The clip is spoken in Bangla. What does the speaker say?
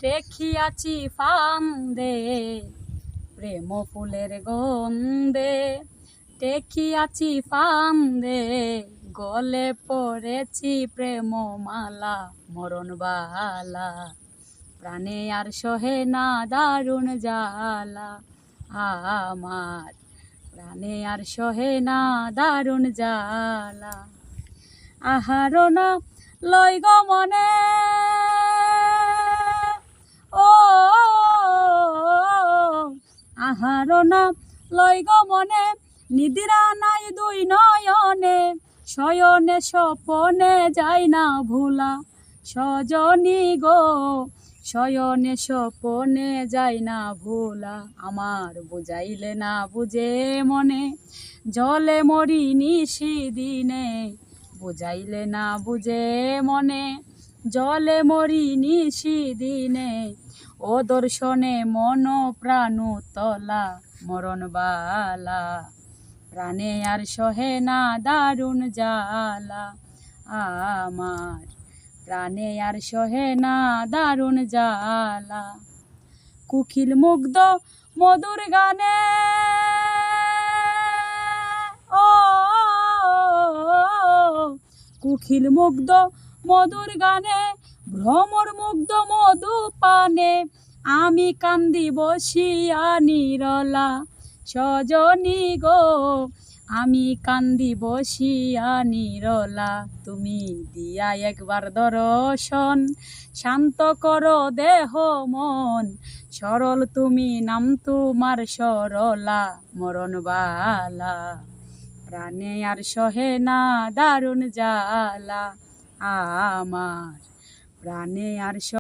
দেখিয়াছি ফান্দে প্রেম ফুলের গন্ধে, দেখিয়াছি ফান্দে গলে পড়েছি প্রেম মালা মরণ বালা। প্রাণে আর সহে না দারুণ জ্বালা আমার, প্রাণে আর সহে না দারুণ জ্বালা। আহার না লয় গো মনে, ও আহার না লয় গো মনে, নিদ্রা নাই দুই নয়নে, শয়নে স্বপনে যায় না ভোলা সজনী গো, শয়নে স্বপনে যায় না ভোলা। আমার বুঝাইলে না বুঝে মনে, জলে মরি নিশিদিনে, বুঝাইলে না বুঝে মনে, জলে মরি নিশিদিনে। ও দর্শনে মন প্রাণ তলা মরণ বালা, প্রাণে আর সহে না দারুণ জ্বালা আমার, প্রাণে আর সহে না দারুণ জ্বালা। কুকিল মুগ্ধ মধুর গানে, ও কুকিল মুগ্ধ মধুর গানে, ভ্রমর মুগ্ধ মধু পানে, আমি কান্দি বসিয়া নিরলা সজনী গো, আমি কান্দি বসিয়া নিরলা। তুমি দিয়া একবার দর্শন, শান্ত করো দেহ মন, সরল তুমি নাম তোমার সরলা মরণ বালা। প্রাণে আর সহে না দারুণ জ্বালা আমার, প্রাণে আর